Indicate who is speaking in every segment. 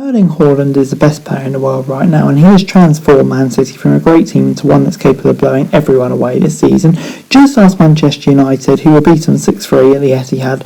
Speaker 1: Erling Haaland is the best player in the world right now, and he has transformed Man City from a great team into one that's capable of blowing everyone away this season. Just ask Manchester United, who were beaten 6-3 at the Etihad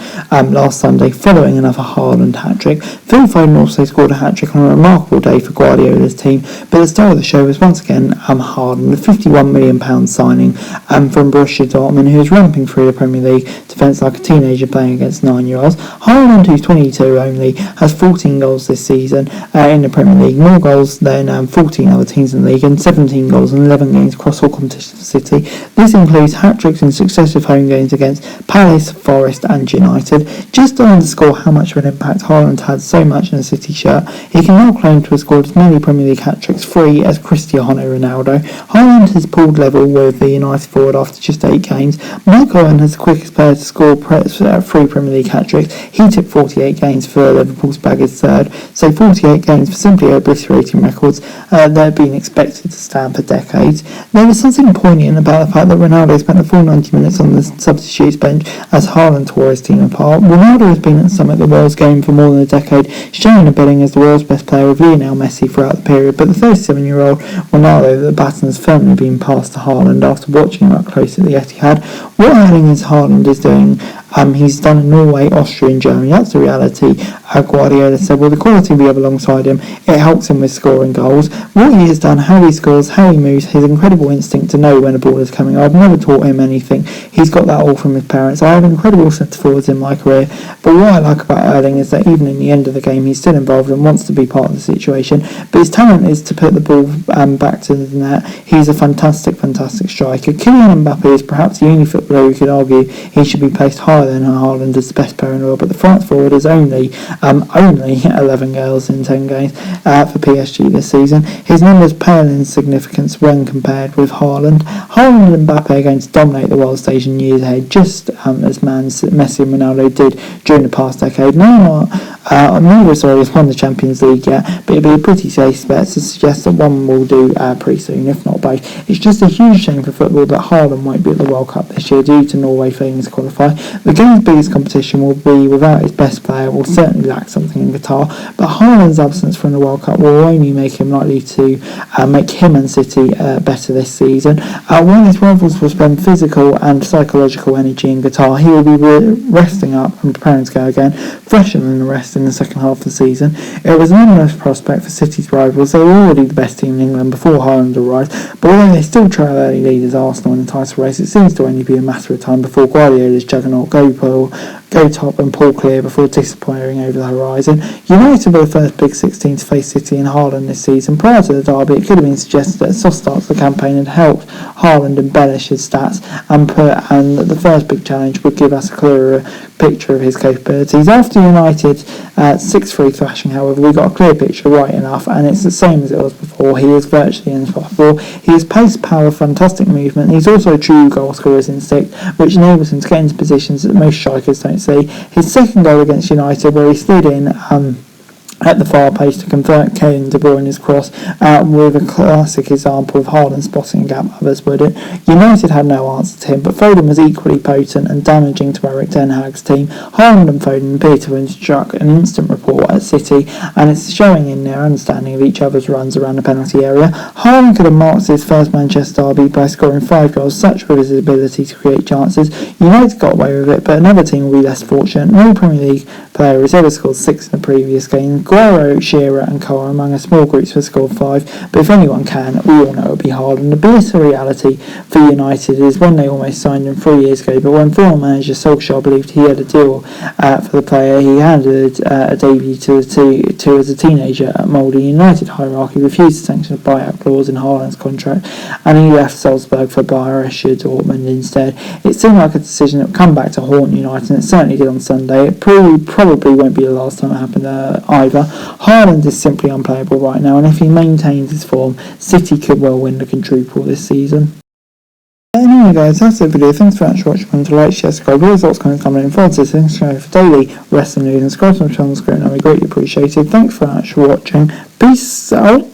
Speaker 1: last Sunday following another Haaland hat-trick. Phil Foden also scored a hat-trick on a remarkable day for Guardiola's team, but the star of the show was once again Haaland, the £51 million signing from Borussia Dortmund, who is ramping through the Premier League defence like a teenager playing against 9-year-olds. Haaland, who's 22 only, has 14 goals this season in the Premier League, more goals than 14 other teams in the league, and 17 goals in 11 games across all competitions for City. This includes hat-tricks in successive home games against Palace, Forest and United. Just to underscore how much of an impact Haaland had so much in a City shirt, he can now claim to have scored as many Premier League hat-tricks free as Cristiano Ronaldo. Haaland has pulled level with the United forward after just 8 games. Michael Owen has the quickest player to score 3 Premier League hat-tricks. He took 48 games for Liverpool's bag his third, so 48 games for simply obliterating records that have been expected to stand for decades. There was something poignant about the fact that Ronaldo spent the full 90 minutes on the substitutes bench as Haaland tore his team apart. Ronaldo has been at the summit of the world's game for more than a decade, sharing a billing as the world's best player with Lionel Messi throughout the period, but the 37-year-old Ronaldo, the baton has firmly been passed to Haaland after watching him up close at the Etihad. What Erling Haaland is doing, he's done in Norway, Austria and Germany. That's the reality. Guardiola said, well, the quality we have alongside him, it helps him with scoring goals. What he has done, how he scores, how he moves, his incredible instinct to know when a ball is coming. I've never taught him anything. He's got that all from his parents. I have incredible centre forwards in my career, but what I like about Erling is that even in the end of the game, he's still involved and wants to be part of the situation, but his talent is to put the ball back to the net. He's a fantastic striker. Kylian Mbappe is perhaps the only footballer who could argue he should be placed higher than Haaland as the best player in the world, but the France forward is only 11 goals in 10 games for PSG this season. His numbers pale in significance when compared with Haaland. Haaland and Mbappe are going to dominate the world stage in years ahead, just as Messi and Ronaldo did during the past decade. Neither has won the Champions League yet, but it'd be a pretty safe bet to suggest that one will do pretty soon, if not both. It's just a huge shame for football that Haaland won't be at the World Cup this year due to Norway failing to qualify. The game's biggest competition will be without his best player, will certainly lack something in Qatar, but Haaland's absence from the World Cup will only make him likely to make him and City better this season. While his rivals will spend physical and psychological energy in Qatar, he will be resting up and preparing to go again, fresher than the rest in the second half of the season. It was an ominous prospect for City's rivals. They were already the best team in England before Haaland arrived, but although they still trail early leaders Arsenal in the title race, it seems to only be a matter of time before Guardiola's juggernaut go top and pull clear before disappearing over the horizon. United were the first Big 16 to face City and Haaland this season. Prior to the derby, it could have been suggested that a soft start to the campaign had helped Haaland embellish his stats and that the first big challenge would give us a clearer picture of his capabilities. After United's 6-3 thrashing, however, we got a clear picture right enough, and it's the same as it was before. He is virtually unstoppable. He has pace, power, fantastic movement. He's also a true goal scorer's instinct, which enables him to get into positions that most strikers don't see. His second goal against United, where he slid in at the far post to convert Kevin De Bruyne's cross with a classic example of Haaland spotting a gap others wouldn't. United had no answer to him, but Foden was equally potent and damaging to Erik ten Hag's team. Haaland and Foden appear to have struck an instant rapport at City, and it's showing in their understanding of each other's runs around the penalty area. Haaland could have marked his first Manchester derby by scoring 5 goals, such was his ability to create chances. United got away with it, but another team will be less fortunate. No Premier League player has ever scored 6 in the previous game. Guerrero, Shearer and Cole are among a small group to have scored 5, but if anyone can, we all know it will be Haaland. The bitter reality for United is when they almost signed him 3 years ago, but when former manager Solskjaer believed he had a deal for the player, he handed a debut to as a teenager at Molde. United hierarchy refused to sanction a buyout clause in Haaland's contract, and he left Salzburg for Borussia Dortmund instead. It seemed like a decision that would come back to haunt United, and it certainly did on Sunday. It probably won't be the last time it happened either. Haaland is simply unplayable right now, and if he maintains his form, City could well win the quadruple this season. Anyway guys, that's the video. Thanks very much for watching. Remember to like, share, subscribe, all the thoughts, comments, comment, and follow to subscribe for daily wrestling news and subscribe to my channel, and I'd be greatly appreciated. Thanks very much for watching. Peace out.